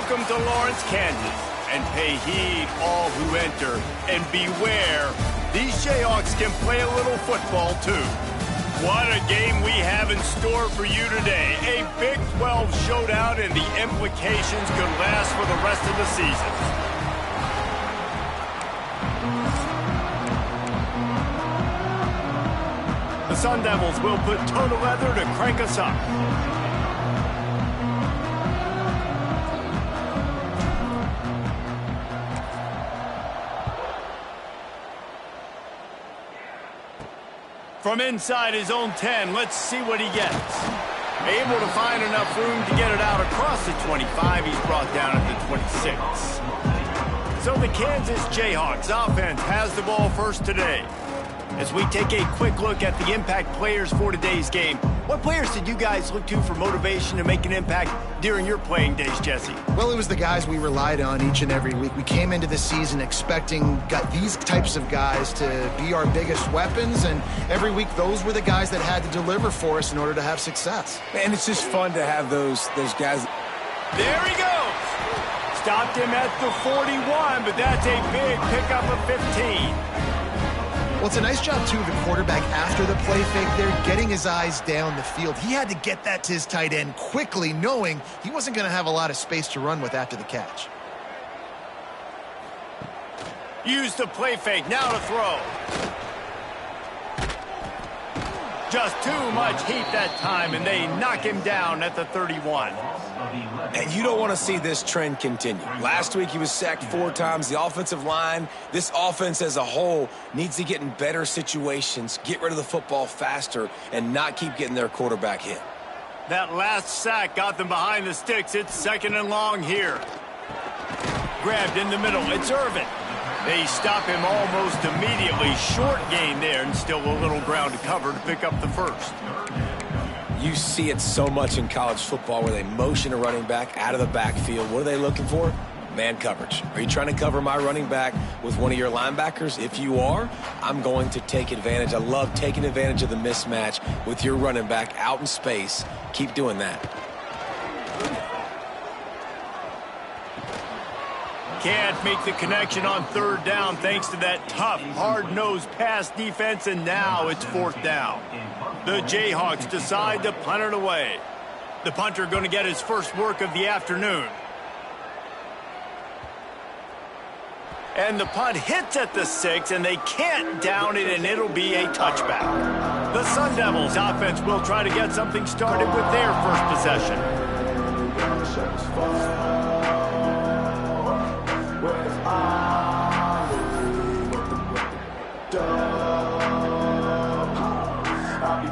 Welcome to Lawrence, Kansas, and pay heed all who enter, and beware, these Jayhawks can play a little football too. What a game we have in store for you today. A Big 12 showdown, and the implications could last for the rest of the season. The Sun Devils will put toe to leather to crank us up. From inside his own 10, let's see what he gets. Able to find enough room to get it out across the 25. He's brought down at the 26. So the Kansas Jayhawks offense has the ball first today. As we take a quick look at the impact players for today's game, what players did you guys look to for motivation to make an impact during your playing days, Jesse? Well, it was the guys we relied on each and every week. We came into the season expecting these types of guys to be our biggest weapons, and every week those were the guys that had to deliver for us in order to have success. Man, it's just fun to have those guys. There he goes. Stopped him at the 41, but that's a big pickup of 15. Well, it's a nice job, too, of the quarterback after the play fake there, getting his eyes down the field. He had to get that to his tight end quickly, knowing he wasn't going to have a lot of space to run with after the catch. Use the play fake, now to throw. Just too much heat that time, and they knock him down at the 31. And you don't want to see this trend continue. Last week he was sacked 4 times. The offensive line, this offense as a whole, needs to get in better situations, get rid of the football faster, and not keep getting their quarterback hit. That last sack got them behind the sticks. It's 2nd and long here. Grabbed in the middle. It's Irvin. They stop him almost immediately. Short gain there, and still a little ground to cover to pick up the first. You see it so much in college football where they motion a running back out of the backfield. What are they looking for? Man coverage. Are you trying to cover my running back with one of your linebackers? If you are, I'm going to take advantage. I love taking advantage of the mismatch with your running back out in space. Keep doing that. Can't make the connection on 3rd down thanks to that tough, hard-nosed pass defense, and now it's 4th down. The Jayhawks decide to punt it away. The punter going to get his first work of the afternoon. And the punt hits at the 6, and they can't down it, and it'll be a touchback. The Sun Devils offense will try to get something started with their first possession.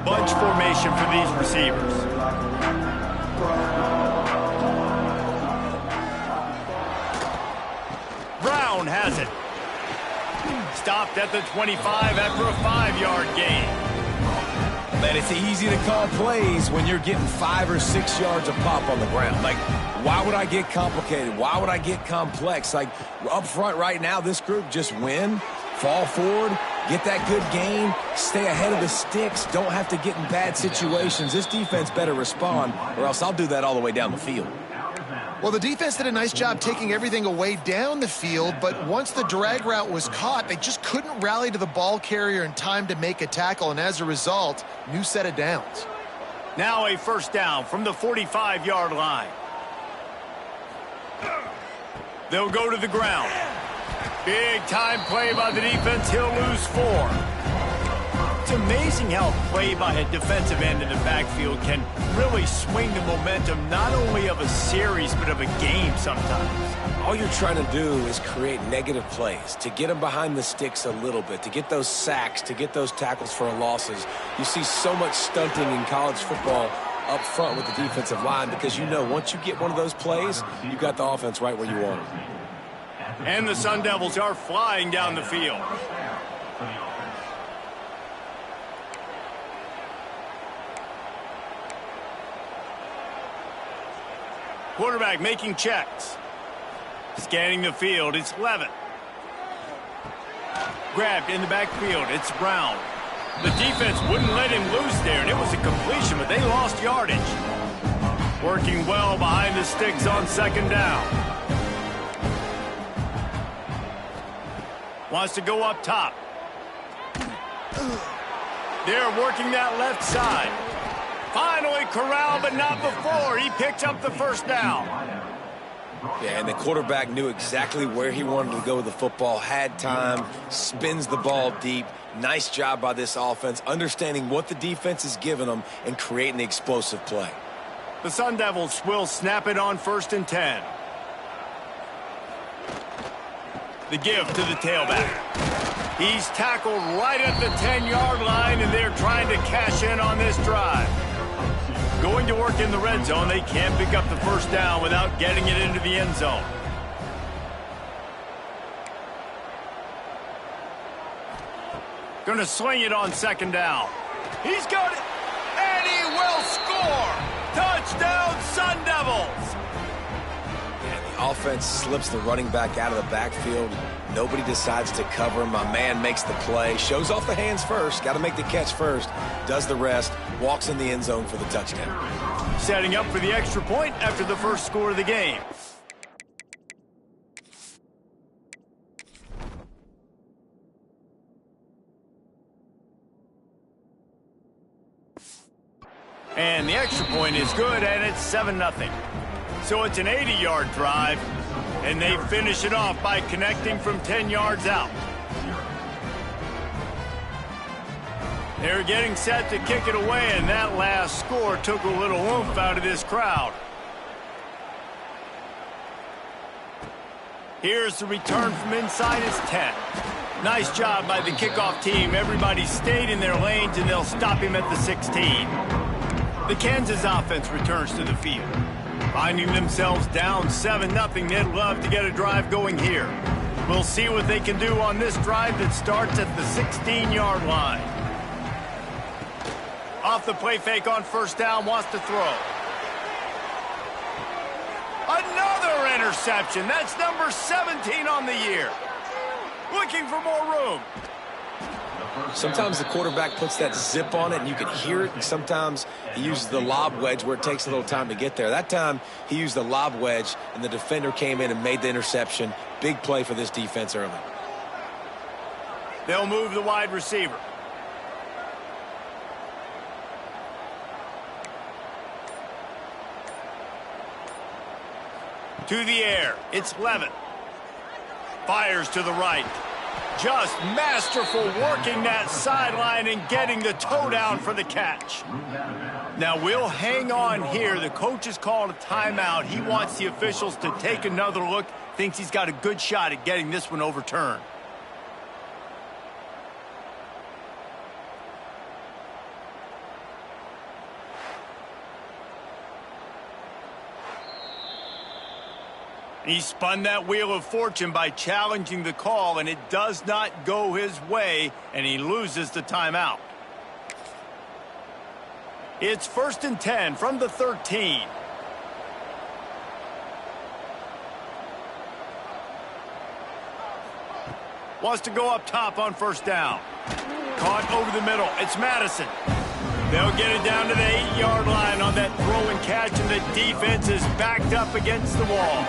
Bunch formation for these receivers. Brown has it. Stopped at the 25 after a 5-yard gain. Man, it's easy to call plays when you're getting 5 or 6 yards of pop on the ground. Like, why would I get complicated? Why would I get complex? Like, up front right now, this group just win, fall forward, get that good gain, stay ahead of the sticks, don't have to get in bad situations. This defense better respond, or else I'll do that all the way down the field. Well, the defense did a nice job taking everything away down the field, but once the drag route was caught, they just couldn't rally to the ball carrier in time to make a tackle, and as a result, new set of downs. Now a 1st down from the 45-yard line. They'll go to the ground. Big time play by the defense. He'll lose 4. It's amazing how a play by a defensive end in the backfield can really swing the momentum not only of a series but of a game sometimes. All you're trying to do is create negative plays, to get them behind the sticks a little bit, to get those sacks, to get those tackles for losses. You see so much stunting in college football up front with the defensive line because you know once you get one of those plays, you've got the offense right where you want it. And the Sun Devils are flying down the field. Quarterback making checks. Scanning the field, it's Levitt. Grabbed in the backfield, it's Brown. The defense wouldn't let him loose there, and it was a completion, but they lost yardage. Working well behind the sticks on second down. Wants to go up top. They're working that left side. Finally corralled, but not before. He picks up the first down. Yeah, and the quarterback knew exactly where he wanted to go with the football, had time, spins the ball deep. Nice job by this offense, understanding what the defense is giving them and creating the explosive play. The Sun Devils will snap it on 1st and 10. The give to the tailback. He's tackled right at the 10-yard line, and they're trying to cash in on this drive. Going to work in the red zone, they can't pick up the first down without getting it into the end zone. Going to sling it on second down. He's got it, and he will score! Touchdown, Sun Devils! Yeah, the offense slips the running back out of the backfield. Nobody decides to cover him. My man makes the play, shows off the hands first, got to make the catch first, does the rest, walks in the end zone for the touchdown. Setting up for the extra point after the first score of the game. And the extra point is good, and it's 7-0. So it's an 80-yard drive, and they finish it off by connecting from 10 yards out. They're getting set to kick it away, and that last score took a little oomph out of this crowd. Here's the return from inside his 10. Nice job by the kickoff team. Everybody stayed in their lanes, and they'll stop him at the 16. The Kansas offense returns to the field. Finding themselves down 7-0, they'd love to get a drive going here. We'll see what they can do on this drive that starts at the 16-yard line. Off the play fake on first down, wants to throw. Another interception. That's number 17 on the year. Looking for more room. Sometimes the quarterback puts that zip on it and you can hear it, and sometimes he uses the lob wedge where it takes a little time to get there. That time he used the lob wedge and the defender came in and made the interception. Big play for this defense early. They'll move the wide receiver. To the air, it's Levin. Fires to the right. Just masterful working that sideline and getting the toe down for the catch. Now we'll hang on here. The coach has called a timeout. He wants the officials to take another look. Thinks he's got a good shot at getting this one overturned. He spun that wheel of fortune by challenging the call, and it does not go his way, and he loses the timeout. It's 1st and 10 from the 13. Wants to go up top on first down. Caught over the middle. It's Madison. They'll get it down to the 8-yard line on that throw and catch, and the defense is backed up against the wall.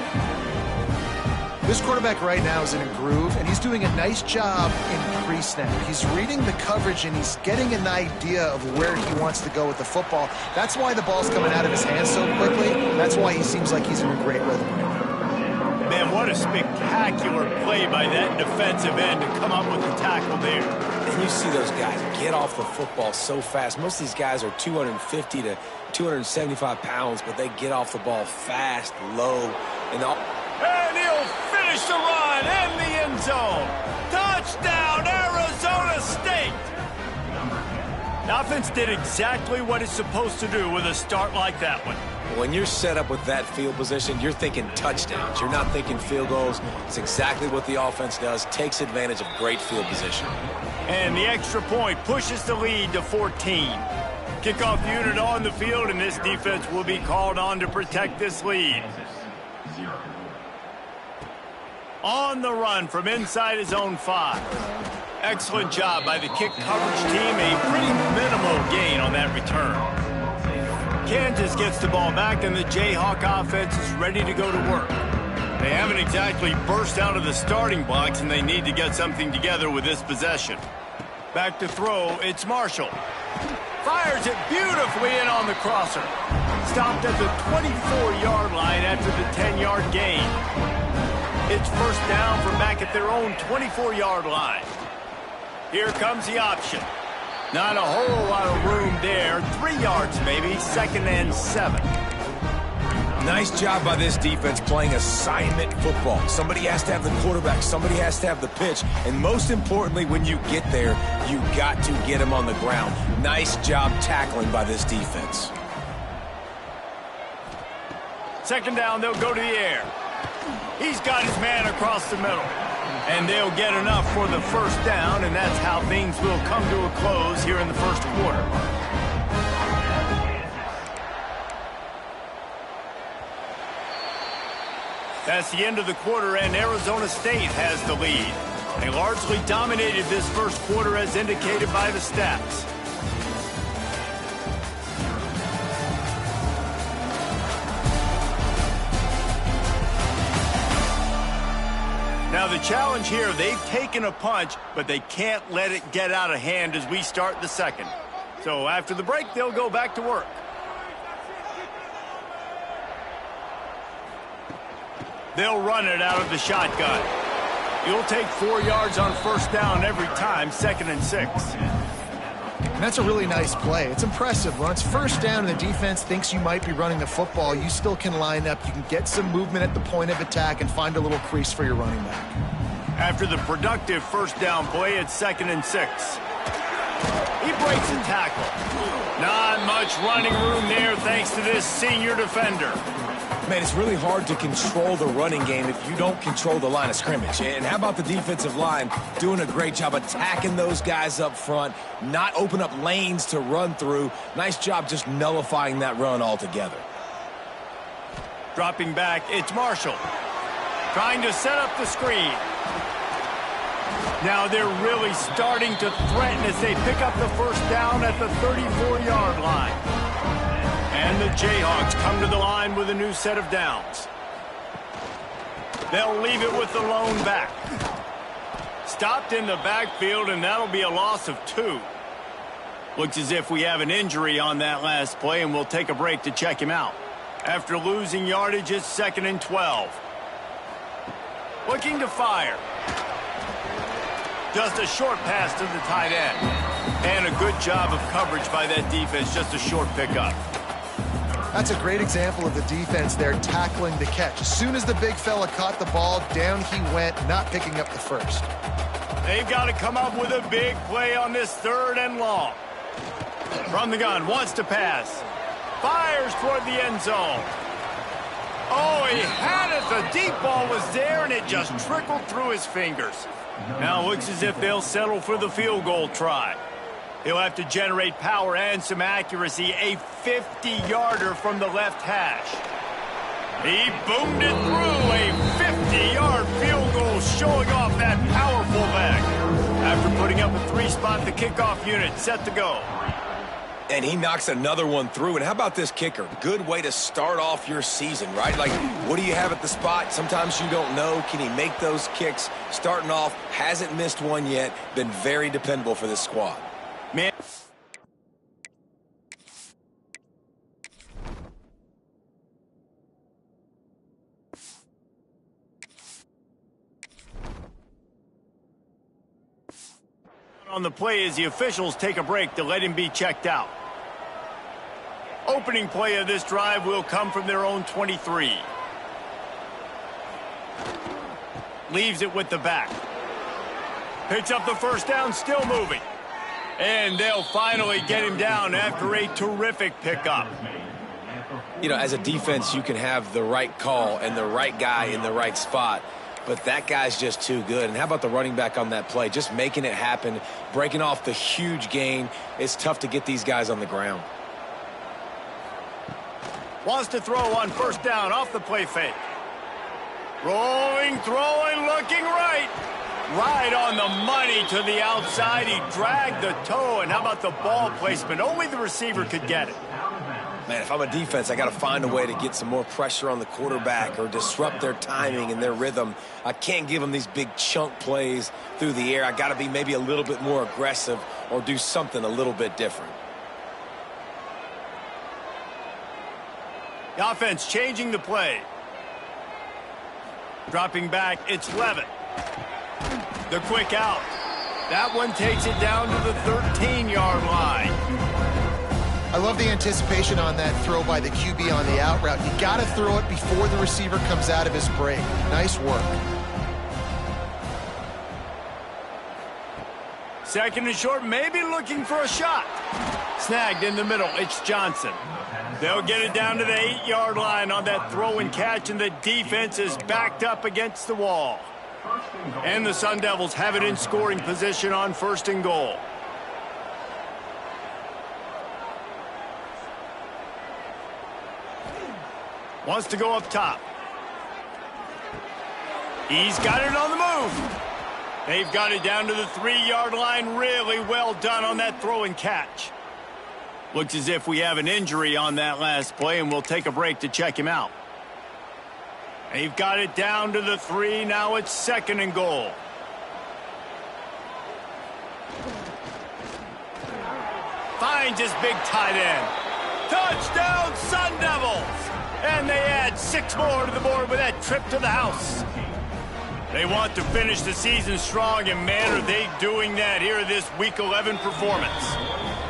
This quarterback right now is in a groove, and he's doing a nice job in pre-snap. He's reading the coverage, and he's getting an idea of where he wants to go with the football. That's why the ball's coming out of his hands so quickly. That's why he seems like he's in a great rhythm right now. Man, what a spectacular play by that defensive end to come up with the tackle there. And you see those guys get off the football so fast. Most of these guys are 250 to 275 pounds, but they get off the ball fast, low, and he'll finish the run in the end zone. Touchdown, Arizona State. The offense did exactly what it's supposed to do with a start like that one. When you're set up with that field position, you're thinking touchdowns. You're not thinking field goals. It's exactly what the offense does, takes advantage of great field position. And the extra point pushes the lead to 14. Kickoff unit on the field, and this defense will be called on to protect this lead. On the run from inside his own 5. Excellent job by the kick coverage team. A pretty minimal gain on that return. Kansas gets the ball back, and the Jayhawk offense is ready to go to work. They haven't exactly burst out of the starting blocks, and they need to get something together with this possession. Back to throw, it's Marshall. Fires it beautifully in on the crosser. Stopped at the 24-yard line after the 10-yard gain. It's first down from back at their own 24-yard line. Here comes the option. Not a whole lot of room there. 3 yards maybe, 2nd and 7. Nice job by this defense playing assignment football. Somebody has to have the quarterback. Somebody has to have the pitch. And most importantly, when you get there, you got to get him on the ground. Nice job tackling by this defense. 2nd down, they'll go to the air. He's got his man across the middle. And they'll get enough for the first down, and that's how things will come to a close here in the first quarter. That's the end of the quarter, and Arizona State has the lead. They largely dominated this first quarter as indicated by the stats. Now the challenge here, they've taken a punch, but they can't let it get out of hand as we start the second. So after the break, they'll go back to work. They'll run it out of the shotgun. You'll take 4 yards on first down every time, 2nd and 6. And that's a really nice play. It's impressive. When it's first down and the defense thinks you might be running the football, you still can line up. You can get some movement at the point of attack and find a little crease for your running back. After the productive first down play, it's 2nd and 6. He breaks a tackle. Not much running room there thanks to this senior defender. Man, it's really hard to control the running game if you don't control the line of scrimmage. And how about the defensive line doing a great job attacking those guys up front, not open up lanes to run through. Nice job just nullifying that run altogether. Dropping back, it's Marshall. Trying to set up the screen. Now they're really starting to threaten as they pick up the first down at the 34-yard line. And the Jayhawks come to the line with a new set of downs. They'll leave it with the lone back. Stopped in the backfield, and that'll be a loss of 2. Looks as if we have an injury on that last play, and we'll take a break to check him out. After losing yardage, it's 2nd and 12. Looking to fire. Just a short pass to the tight end. And a good job of coverage by that defense, just a short pickup. That's a great example of the defense there tackling the catch. As soon as the big fella caught the ball, down he went, not picking up the first. They've got to come up with a big play on this 3rd and long. From the gun, wants to pass. Fires toward the end zone. Oh, he had it. The deep ball was there, and it just trickled through his fingers. Now it looks as if they'll settle for the field goal try. He'll have to generate power and some accuracy. A 50-yarder from the left hash. He boomed it through. A 50-yard field goal showing off that powerful back. After putting up a 3-spot, the kickoff unit set to go. And he knocks another one through. And how about this kicker? Good way to start off your season, right? Like, what do you have at the spot? Sometimes you don't know. Can he make those kicks? Starting off, hasn't missed one yet. Been very dependable for this squad. Man. On the play as the officials take a break to let him be checked out. Opening play of this drive will come from their own 23. Leaves it with the back. Picks up the first down, still moving. And they'll finally get him down after a terrific pickup. You know, as a defense, you can have the right call and the right guy in the right spot, but that guy's just too good. And how about the running back on that play? Just making it happen, breaking off the huge gain. It's tough to get these guys on the ground. Wants to throw on first down off the play fake. Rolling, throwing, looking right. Right on the money to the outside. He dragged the toe, and how about the ball placement? Only the receiver could get it. Man, if I'm a defense, I got to find a way to get some more pressure on the quarterback or disrupt their timing and their rhythm. I can't give them these big chunk plays through the air. I got to be maybe a little bit more aggressive or do something a little bit different. The offense changing the play. Dropping back, it's Levitt. The quick out. That one takes it down to the 13-yard line. I love the anticipation on that throw by the QB on the out route. You got to throw it before the receiver comes out of his break. Nice work. Second and short, maybe looking for a shot. Snagged in the middle, it's Johnson. They'll get it down to the 8-yard line on that throw and catch, and the defense is backed up against the wall. And the Sun Devils have it in scoring position on 1st and goal. Wants to go up top. He's got it on the move. They've got it down to the 3-yard line. Really well done on that throw and catch. Looks as if we have an injury on that last play, and we'll take a break to check him out. They've got it down to the 3. Now it's 2nd and goal. Finds his big tight end. Touchdown, Sun Devils! And they add 6 more to the board with that trip to the house. They want to finish the season strong, and man, are they doing that here in this Week 11 performance.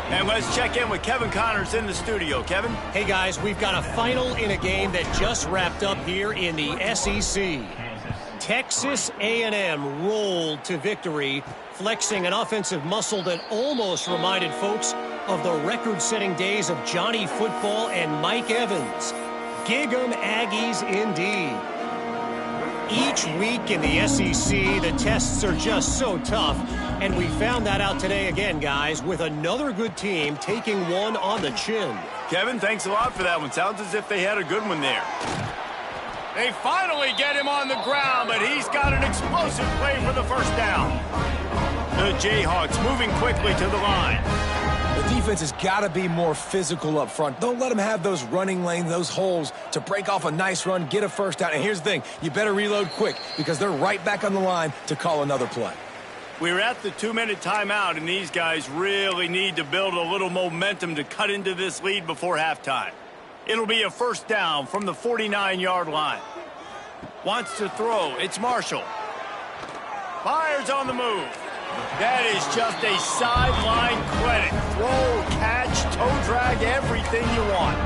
And let's check in with Kevin Connors in the studio. Kevin? Hey, guys, we've got a final in a game that just wrapped up here in the SEC. Texas A&M rolled to victory, flexing an offensive muscle that almost reminded folks of the record-setting days of Johnny Football and Mike Evans. Gig 'em Aggies indeed. Each week in the SEC, the tests are just so tough, and we found that out today again, guys, with another good team taking one on the chin. Kevin, thanks a lot for that one. Sounds as if they had a good one there. They finally get him on the ground, but he's got an explosive play for the first down. The Jayhawks moving quickly to the line. The defense has got to be more physical up front. Don't let them have those running lanes, those holes to break off a nice run, get a first down. And here's the thing, you better reload quick because they're right back on the line to call another play. We're at the 2-minute timeout, and these guys really need to build a little momentum to cut into this lead before halftime. It'll be a first down from the 49-yard line. Wants to throw. It's Marshall. Fires on the move. That is just a sideline credit. Throw, catch, toe drag, everything you want.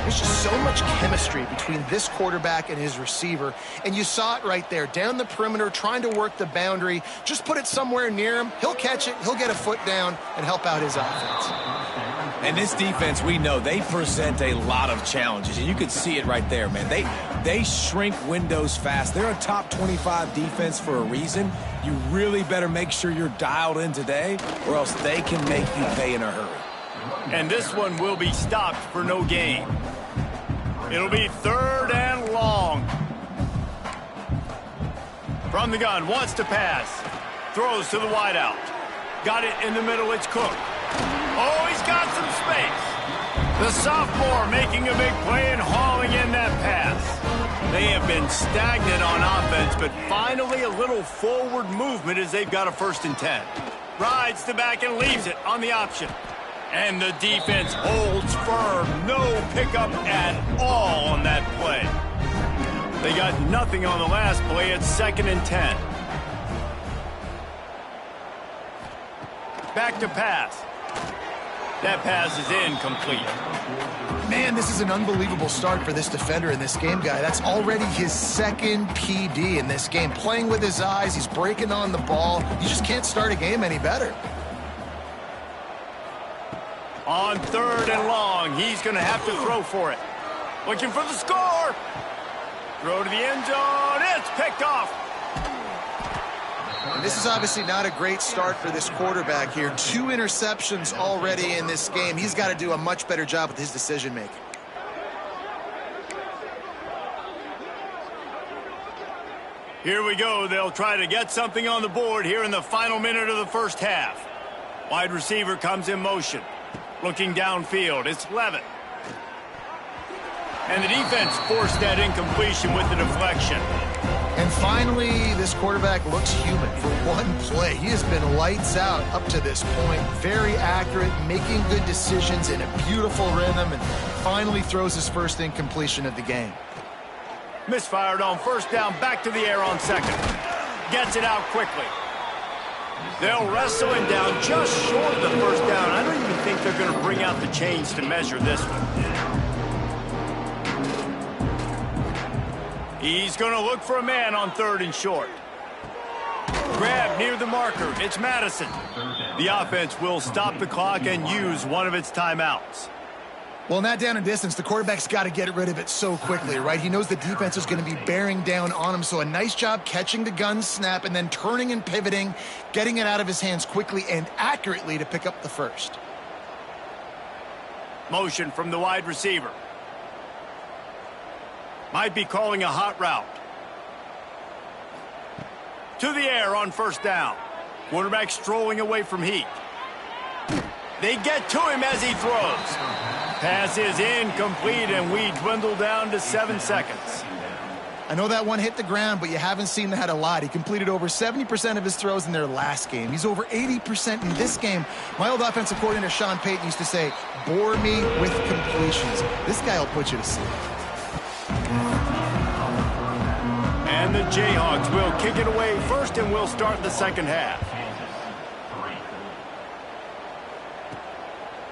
There's just so much chemistry between this quarterback and his receiver, and you saw it right there. Down the perimeter, trying to work the boundary. Just put it somewhere near him. He'll catch it, he'll get a foot down, and help out his offense. And this defense, we know, they present a lot of challenges, and you can see it right there, man. They shrink windows fast. They're a top 25 defense for a reason. You really better make sure you're dialed in today, or else they can make you pay in a hurry. And this one will be stopped for no gain. It'll be 3rd and long. From the gun, wants to pass. Throws to the wideout. Got it in the middle, it's Cook. Oh, he's got some space. The sophomore making a big play and hauling in that pass. They have been stagnant on offense, but finally a little forward movement as they've got a 1st and 10. Rides the back and leaves it on the option. And the defense holds firm. No pickup at all on that play. They got nothing on the last play. It's 2nd and 10. Back to pass. That pass is incomplete. Man, this is an unbelievable start for this defender in this game, guy. That's already his 2nd PD in this game. Playing with his eyes, he's breaking on the ball. You just can't start a game any better. On 3rd and long, he's going to have to throw for it. Looking for the score. Throw to the end zone. It's picked off. And this is obviously not a great start for this quarterback here. 2 interceptions already in this game. He's got to do a much better job with his decision-making. Here we go. They'll try to get something on the board here in the final minute of the first half. Wide receiver comes in motion. Looking downfield. It's Levitt. And the defense forced that incompletion with the deflection. And finally, this quarterback looks human for one play. He has been lights out up to this point. Very accurate, making good decisions in a beautiful rhythm, and finally throws his first incompletion of the game. Misfired on first down, back to the air on second. Gets it out quickly. They'll wrestle him down just short of the first down. I don't even think they're going to bring out the chains to measure this one. He's going to look for a man on third and short. Grab near the marker. It's Madison. The offense will stop the clock and use one of its timeouts. Well, in that down and distance, the quarterback's got to get rid of it so quickly, right? He knows the defense is going to be bearing down on him, so a nice job catching the gun snap and then turning and pivoting, getting it out of his hands quickly and accurately to pick up the first. Motion from the wide receiver. Might be calling a hot route. To the air on first down. Quarterback strolling away from heat. They get to him as he throws. Pass is incomplete, and we dwindle down to 7 seconds. I know that one hit the ground, but you haven't seen that a lot. He completed over 70% of his throws in their last game. He's over 80% in this game. My old offensive coordinator, Sean Payton, used to say, bore me with completions. This guy will put you to sleep. And the Jayhawks will kick it away first, and we'll start the second half.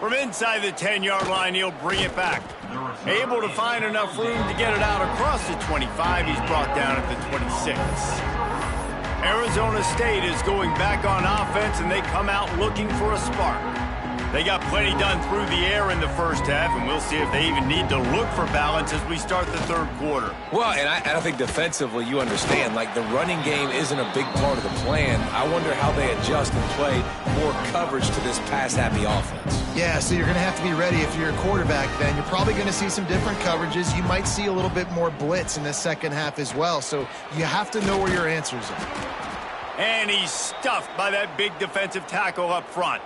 From inside the 10-yard line, he'll bring it back. Able to find enough room to get it out across the 25. He's brought down at the 26. Arizona State is going back on offense, and they come out looking for a spark. They got plenty done through the air in the first half, and we'll see if they even need to look for balance as we start the third quarter. Well, and I think defensively, you understand, like the running game isn't a big part of the plan. I wonder how they adjust and play more coverage to this pass-happy offense. Yeah, so you're going to have to be ready if you're a quarterback then. You're probably going to see some different coverages. You might see a little bit more blitz in the second half as well, so you have to know where your answers are. And he's stuffed by that big defensive tackle up front.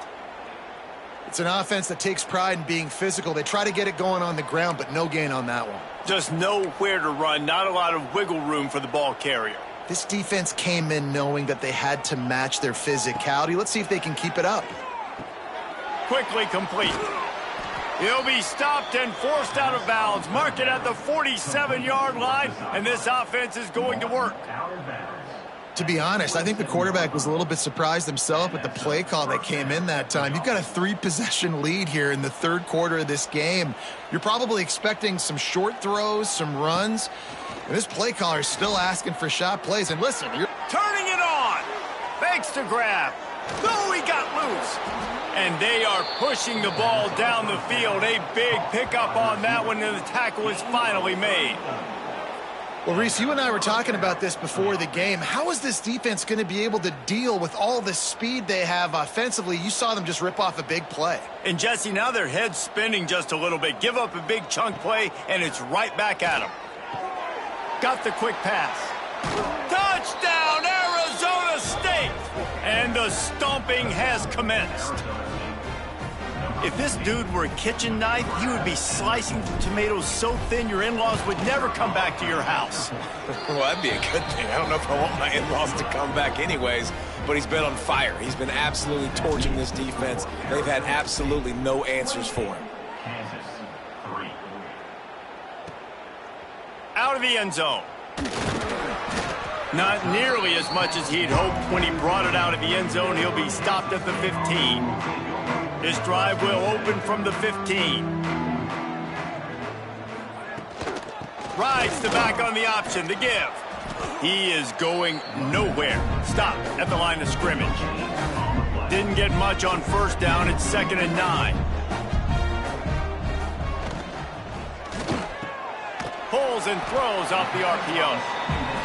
It's an offense that takes pride in being physical. They try to get it going on the ground, but no gain on that one. Just nowhere to run, not a lot of wiggle room for the ball carrier. This defense came in knowing that they had to match their physicality. Let's see if they can keep it up. Quickly complete. He'll be stopped and forced out of bounds. Mark it at the 47-yard line, and this offense is going to work. To be honest, I think the quarterback was a little bit surprised himself at the play call that came in that time. You've got a 3-possession lead here in the third quarter of this game. You're probably expecting some short throws, some runs. And this play caller is still asking for shot plays. And listen, you're turning it on. Thanks to grab. No, he got loose. And they are pushing the ball down the field. A big pickup on that one, and the tackle is finally made. Well, Reese, you and I were talking about this before the game. How is this defense going to be able to deal with all the speed they have offensively? You saw them just rip off a big play. And, Jesse, now their head's spinning just a little bit. Give up a big chunk play, and it's right back at them. Got the quick pass. Touchdown, Arizona State! And the stomping has commenced. If this dude were a kitchen knife, he would be slicing the tomatoes so thin your in-laws would never come back to your house. Well, that'd be a good thing. I don't know if I want my in-laws to come back anyways, but he's been on fire. He's been absolutely torching this defense. They've had absolutely no answers for him. Out of the end zone. Not nearly as much as he'd hoped when he brought it out of the end zone. He'll be stopped at the 15. His drive will open from the 15. Rides the back on the option, the give. He is going nowhere. Stop at the line of scrimmage. Didn't get much on first down. It's 2nd and 9. Pulls and throws off the RPO.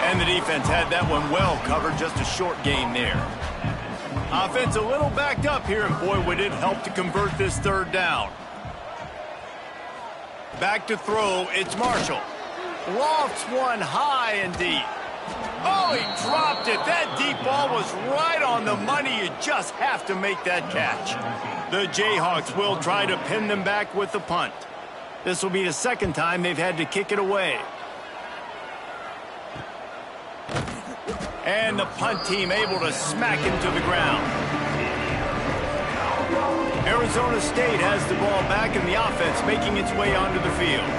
And the defense had that one well covered. Just a short gain there. Offense a little backed up here, and boy, would it help to convert this third down. Back to throw, it's Marshall. Lofts one high and deep. Oh, he dropped it. That deep ball was right on the money. You just have to make that catch. The Jayhawks will try to pin them back with the punt. This will be the second time they've had to kick it away. And the punt team able to smack him to the ground. Arizona State has the ball back in the offense, making its way onto the field.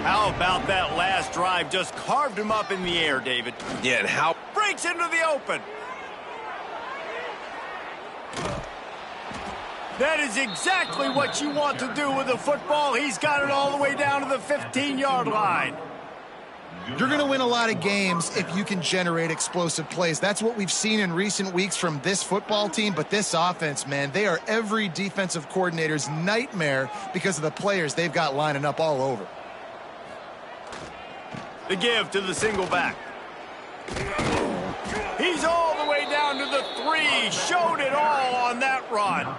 How about that last drive? Just carved him up in the air, David. Yeah, and how... Breaks into the open. That is exactly what you want to do with a football. He's got it all the way down to the 15-yard line. You're going to win a lot of games if you can generate explosive plays. That's what we've seen in recent weeks from this football team, but this offense, man, they are every defensive coordinator's nightmare because of the players they've got lining up all over. The give to the single back. He's all the way down to the 3. Showed it all on that run.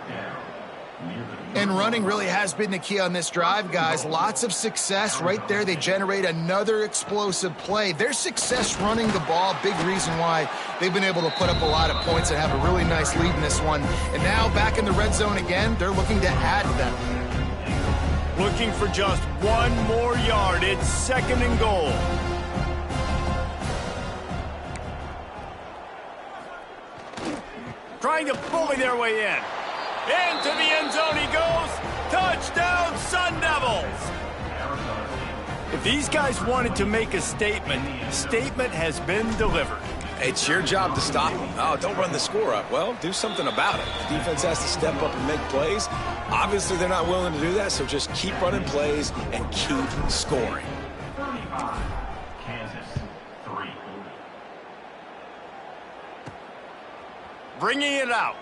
And running really has been the key on this drive, guys. Lots of success right there. They generate another explosive play. Their success running the ball, big reason why they've been able to put up a lot of points and have a really nice lead in this one. And now back in the red zone again, they're looking to add to that. Looking for just one more yard. It's 2nd and goal. Trying to bully their way in. Into the end zone he goes. Touchdown, Sun Devils. If these guys wanted to make a statement has been delivered. It's your job to stop them. Oh, don't run the score up. Well, do something about it. The defense has to step up and make plays. Obviously, they're not willing to do that, so just keep running plays and keep scoring. Bringing it out.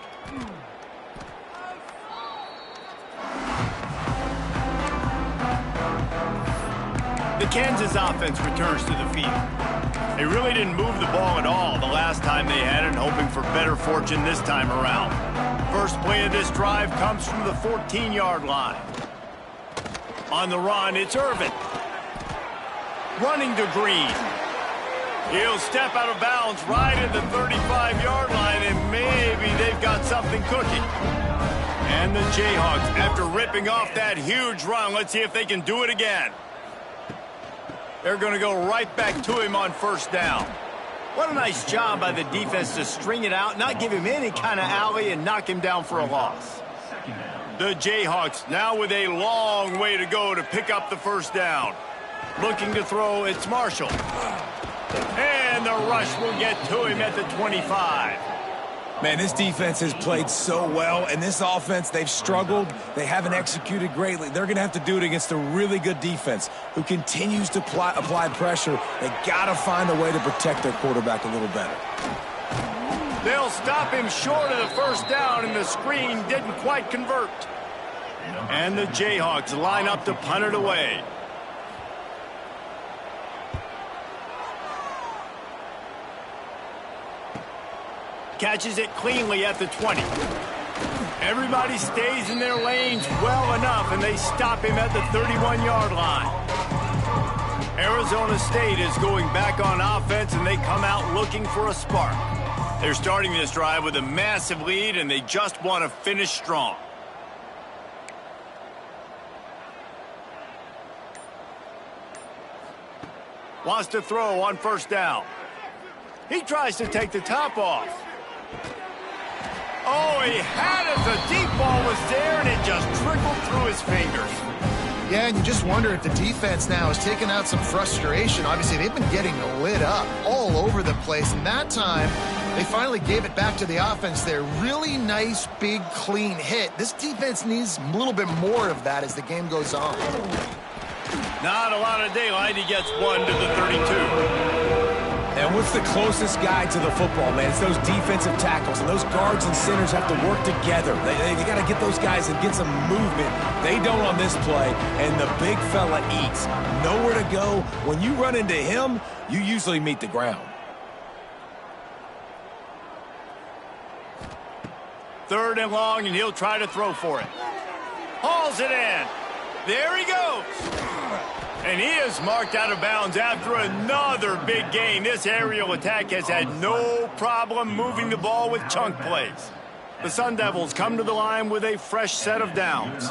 The Kansas offense returns to the field. They really didn't move the ball at all the last time they had it, hoping for better fortune this time around. First play of this drive comes from the 14-yard line. On the run, it's Irvin. Running to Green. He'll step out of bounds right at the 35-yard line, and maybe they've got something cooking. And the Jayhawks, after ripping off that huge run, let's see if they can do it again. They're going to go right back to him on first down. What a nice job by the defense to string it out, not give him any kind of alley, and knock him down for a loss. The Jayhawks now with a long way to go to pick up the first down. Looking to throw, it's Marshall. And the rush will get to him at the 25. Man, this defense has played so well, and this offense, they've struggled. They haven't executed greatly. They're going to have to do it against a really good defense who continues to apply pressure. They got to find a way to protect their quarterback a little better. They'll stop him short of the first down, and the screen didn't quite convert. And the Jayhawks line up to punt it away. Catches it cleanly at the 20. Everybody stays in their lanes well enough, and they stop him at the 31-yard line. Arizona State is going back on offense, and they come out looking for a spark. They're starting this drive with a massive lead, and they just want to finish strong. Wants to throw on first down. He tries to take the top off. Oh, he had it. The deep ball was there, and it just trickled through his fingers. Yeah, and you just wonder if the defense now is taking out some frustration. Obviously, they've been getting lit up all over the place, and that time, they finally gave it back to the offense there. Really nice, big, clean hit. This defense needs a little bit more of that as the game goes on. Not a lot of daylight. He gets one to the 32. And what's the closest guy to the football, man? It's those defensive tackles, and those guards and centers have to work together. They got to get those guys and get some movement. They don't on this play, and the big fella eats. Nowhere to go. When you run into him, you usually meet the ground. Third and long, and he'll try to throw for it. Hauls it in. There he goes. And he is marked out of bounds after another big gain. This aerial attack has had no problem moving the ball with chunk plays. The Sun Devils come to the line with a fresh set of downs.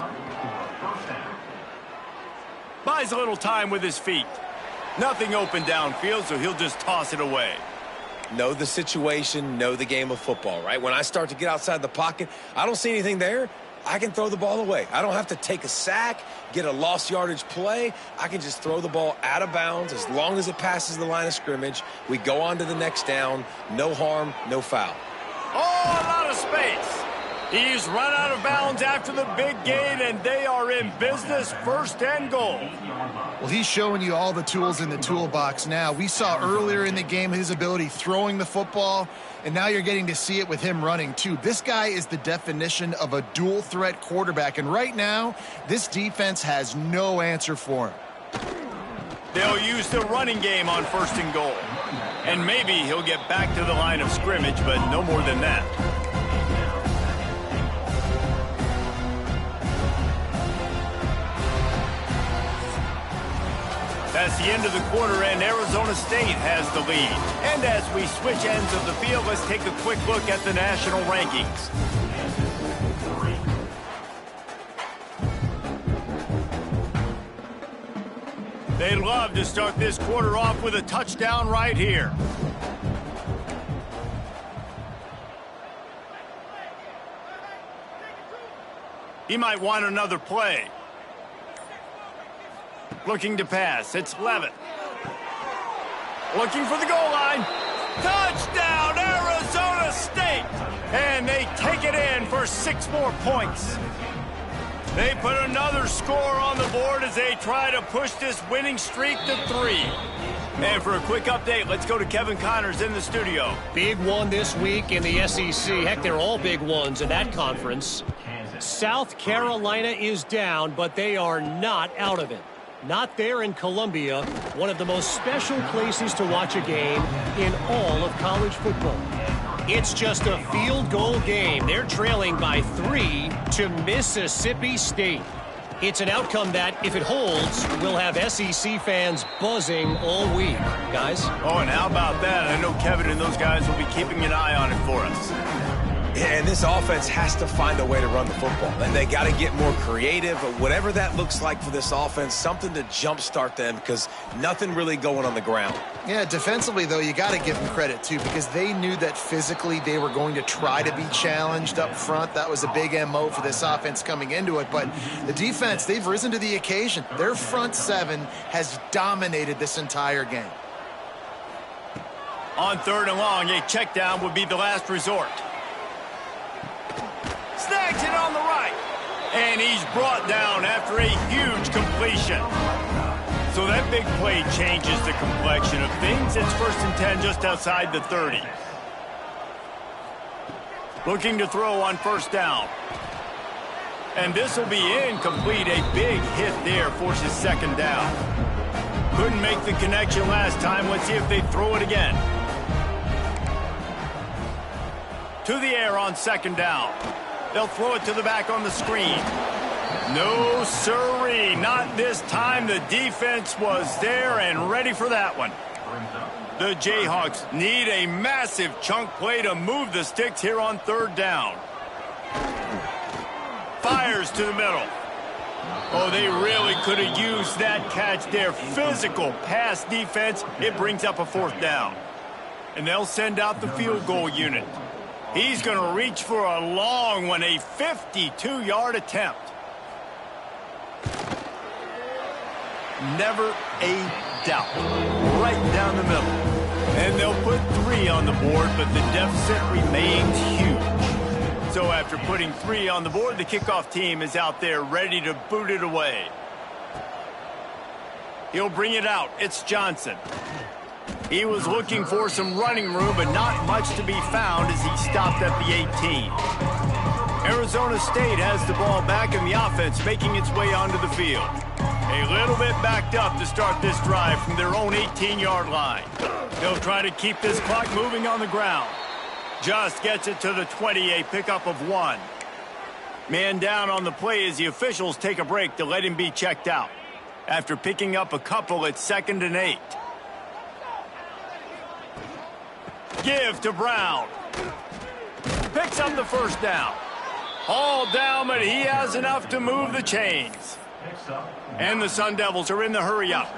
Buys a little time with his feet. Nothing open downfield, so he'll just toss it away. Know the situation, know the game of football, right? When I start to get outside the pocket, I don't see anything there, I can throw the ball away. I don't have to take a sack, get a lost yardage play. I can just throw the ball out of bounds as long as it passes the line of scrimmage. We go on to the next down. No harm, no foul. Oh, a lot of space. He's run out of bounds after the big gain, and they are in business, 1st and goal. Well, he's showing you all the tools in the toolbox now. We saw earlier in the game his ability throwing the football, and now you're getting to see it with him running, too. This guy is the definition of a dual-threat quarterback, and right now, this defense has no answer for him. They'll use the running game on 1st and goal. And maybe he'll get back to the line of scrimmage, but no more than that. That's the end of the quarter, and Arizona State has the lead. And as we switch ends of the field, let's take a quick look at the national rankings. They'd love to start this quarter off with a touchdown right here. He might want another play. Looking to pass. It's Levitt. Looking for the goal line. Touchdown, Arizona State! And they take it in for 6 more points. They put another score on the board as they try to push this winning streak to 3. And for a quick update, let's go to Kevin Connors in the studio. Big one this week in the SEC. Heck, they're all big ones in that conference. South Carolina is down, but they are not out of it. Not there in Columbia, one of the most special places to watch a game in all of college football. It's just a field goal game. They're trailing by 3 to Mississippi State. It's an outcome that, if it holds, will have SEC fans buzzing all week. Guys? Oh, and how about that? I know Kevin and those guys will be keeping an eye on it for us. And this offense has to find a way to run the football. And they got to get more creative, whatever that looks like for this offense, something to jumpstart them because nothing really going on the ground. Yeah, defensively, though, you got to give them credit, too, because they knew that physically they were going to try to be challenged up front. That was a big MO for this offense coming into it. But the defense, they've risen to the occasion. Their front 7 has dominated this entire game. On 3rd and long, a check down would be the last resort. Snags it on the right. And he's brought down after a huge completion. So that big play changes the complexion of things. It's 1st and 10 just outside the 30. Looking to throw on 1st down. And this will be incomplete. A big hit there forces 2nd down. Couldn't make the connection last time. Let's see if they throw it again. To the air on 2nd down. They'll throw it to the back on the screen. No, sirree, not this time. The defense was there and ready for that one. The Jayhawks need a massive chunk play to move the sticks here on 3rd down. Fires to the middle. Oh, they really could have used that catch there. Physical pass defense. It brings up a 4th down. And they'll send out the field goal unit. He's going to reach for a long one, a 52-yard attempt. Never a doubt. Right down the middle. And they'll put 3 on the board, but the deficit remains huge. So after putting 3 on the board, the kickoff team is out there ready to boot it away. He'll bring it out. It's Johnson. He was looking for some running room, but not much to be found as he stopped at the 18. Arizona State has the ball back in the offense, making its way onto the field. A little bit backed up to start this drive from their own 18-yard line. They'll try to keep this clock moving on the ground. Just gets it to the 20, a pickup of 1. Man down on the play as the officials take a break to let him be checked out. After picking up a couple at 2nd and 8. Give to Brown. Picks up the 1st down. All down, but he has enough to move the chains. And the Sun Devils are in the hurry-up.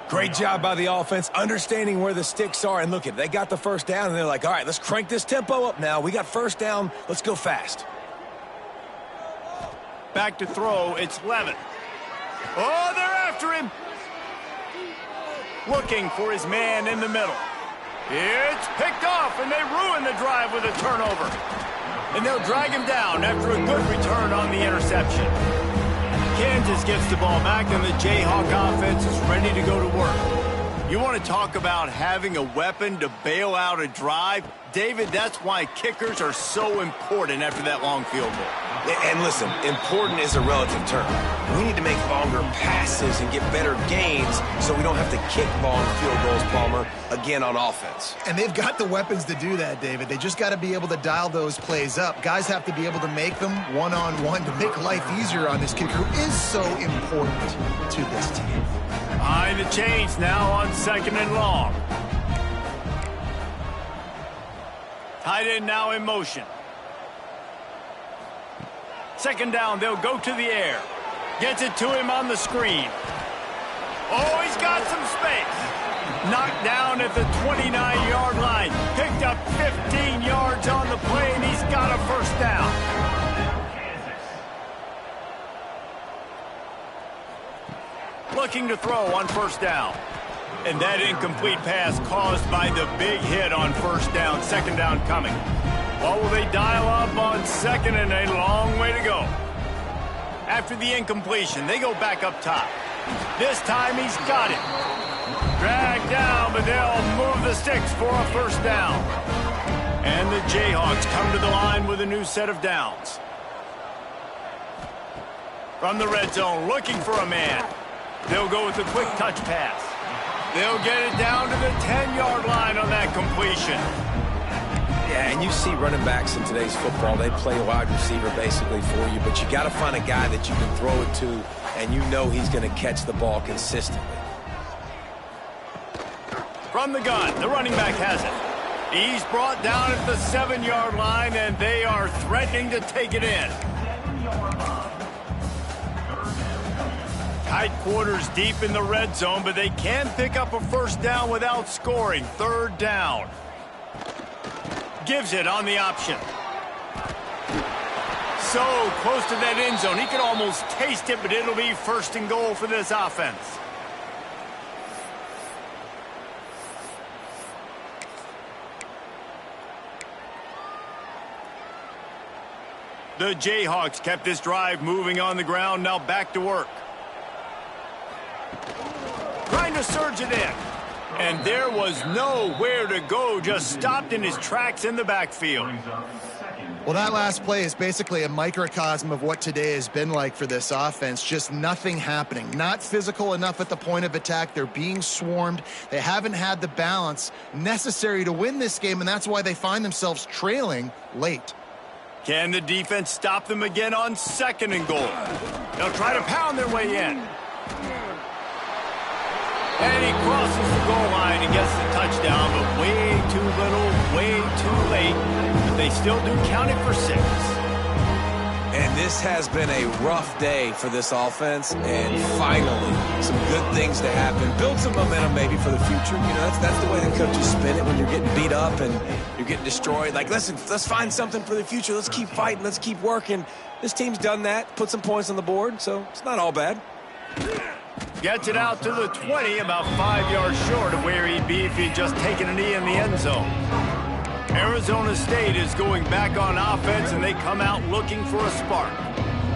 Great job by the offense, understanding where the sticks are. And look, they got the first down, and they're like, all right, let's crank this tempo up now. We got first down. Let's go fast. Back to throw. It's Levin. Oh, they're after him. Looking for his man in the middle. It's picked off, and they ruin the drive with a turnover. And they'll drag him down after a good return on the interception. Kansas gets the ball back, and the Jayhawk offense is ready to go to work. You want to talk about having a weapon to bail out a drive? David, that's why kickers are so important after that long field goal. And listen, important is a relative term. We need to make longer passes and get better gains so we don't have to kick long field goals, Palmer, again on offense. And they've got the weapons to do that, David. They just got to be able to dial those plays up. Guys have to be able to make them one-on-one to make life easier on this kicker who is so important to this team. Behind the chains now on 2nd and long. Tight end now in motion. 2nd down, they'll go to the air. Gets it to him on the screen. Oh, he's got some space. Knocked down at the 29-yard line. Picked up 15 yards on the play, and he's got a first down. Looking to throw on 1st down. And that incomplete pass caused by the big hit on 1st down. 2nd down coming. What will they dial up on 2nd and a long way to go? After the incompletion, they go back up top. This time he's got it. Dragged down, but they'll move the sticks for a first down. And the Jayhawks come to the line with a new set of downs. From the red zone, looking for a man. They'll go with a quick touch pass. They'll get it down to the 10-yard line on that completion. Yeah, and you see running backs in today's football, they play wide receiver basically for you, but you got to find a guy that you can throw it to, and you know he's going to catch the ball consistently. From the gun, the running back has it. He's brought down at the 7-yard line, and they are threatening to take it in. Tight quarters deep in the red zone, but they can pick up a first down without scoring. 3rd down. Gives it on the option. So close to that end zone. He could almost taste it, but it'll be 1st and goal for this offense. The Jayhawks kept this drive moving on the ground. Now back to work. Trying to surge it in. And there was nowhere to go, just stopped in his tracks in the backfield. Well, that last play is basically a microcosm of what today has been like for this offense. Just nothing happening. Not physical enough at the point of attack. They're being swarmed. They haven't had the balance necessary to win this game, and that's why they find themselves trailing late. Can the defense stop them again on 2nd and goal? They'll try to pound their way in. And he crosses the goal line and gets the touchdown, but way too little, way too late. But they still do count it for 6. And this has been a rough day for this offense, and finally some good things to happen. Build some momentum maybe for the future. You know, that's the way the coaches spin it when you're getting beat up and you're getting destroyed. Like, listen, let's find something for the future. Let's keep fighting. Let's keep working. This team's done that, put some points on the board, so it's not all bad. Gets it out to the 20, about 5 yards short of where he'd be if he'd just taken a knee in the end zone. Arizona State is going back on offense, and they come out looking for a spark.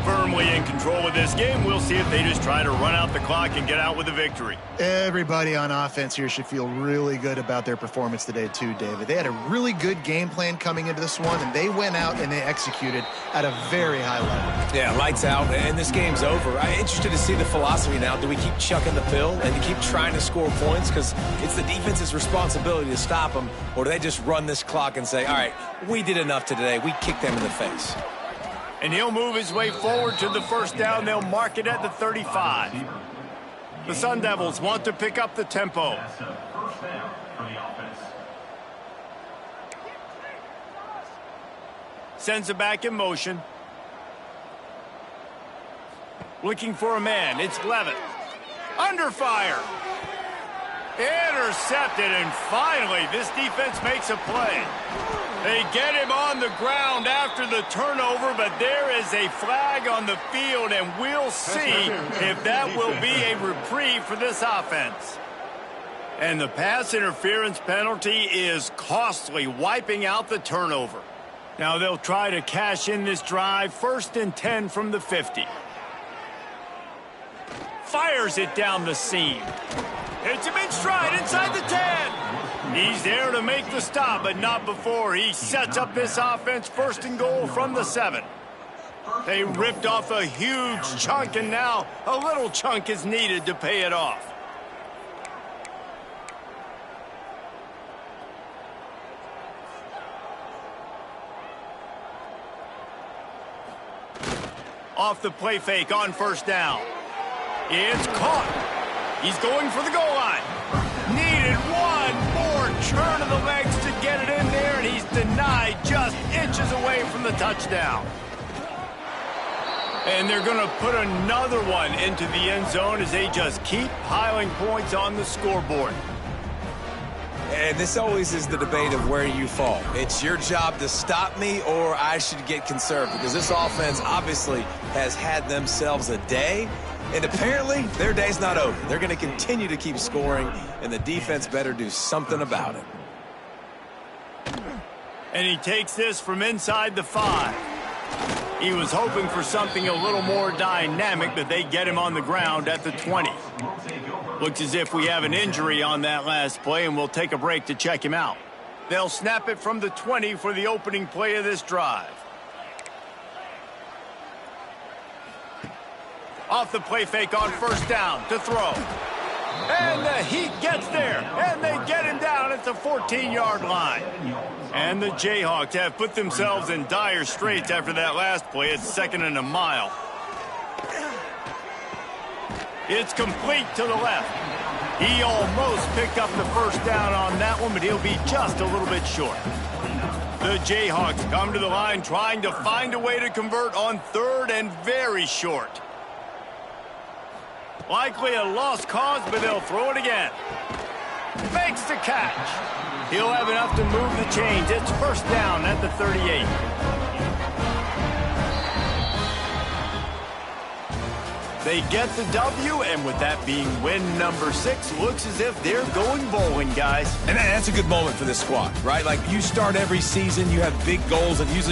Firmly in control of this game. We'll see if they just try to run out the clock and get out with a victory. Everybody on offense here should feel really good about their performance today too, David. They had a really good game plan coming into this one, and they went out and they executed at a very high level. Yeah, lights out, and this game's over. I'm interested to see the philosophy now. Do we keep chucking the pill and to keep trying to score points because it's the defense's responsibility to stop them, or do they just run this clock and say, all right, we did enough today. We kicked them in the face. And he'll move his way forward to the first down. They'll mark it at the 35. The Sun Devils want to pick up the tempo. Sends it back in motion. Looking for a man. It's Levitt. Under fire. Intercepted, and finally, this defense makes a play. They get him on the ground after the turnover, but there is a flag on the field, and we'll see if that will be a reprieve for this offense. And the pass interference penalty is costly, wiping out the turnover. Now they'll try to cash in this drive, 1st and 10 from the 50. Fires it down the seam. Hits him in stride inside the 10. He's there to make the stop, but not before he sets up this offense 1st and goal from the 7. They ripped off a huge chunk, and now a little chunk is needed to pay it off. Off the play fake on 1st down. It's caught. He's going for the goal line. Needed one more turn of the legs to get it in there, and he's denied just inches away from the touchdown. And they're going to put another one into the end zone as they just keep piling points on the scoreboard. And this always is the debate of where you fall. It's your job to stop me, or I should get conserved, because this offense obviously has had themselves a day, and apparently their day's not over. They're going to continue to keep scoring, and the defense better do something about it. And he takes this from inside the 5. He was hoping for something a little more dynamic, but they get him on the ground at the 20. Looks as if we have an injury on that last play, and we'll take a break to check him out. They'll snap it from the 20 for the opening play of this drive. Off the play fake on 1st down to throw. And the Heat gets there, and they get him down at the 14-yard line. And the Jayhawks have put themselves in dire straits after that last play. It's 2nd and a mile. It's complete to the left. He almost picked up the 1st down on that one, but he'll be just a little bit short. The Jayhawks come to the line trying to find a way to convert on 3rd and very short. Likely a lost cause, but they'll throw it again. Makes the catch. He'll have enough to move the chains. It's 1st down at the 38. They get the W, and with that being win number 6, looks as if they're going bowling, guys. And that's a good moment for this squad, right? Like, you start every season, you have big goals, and usually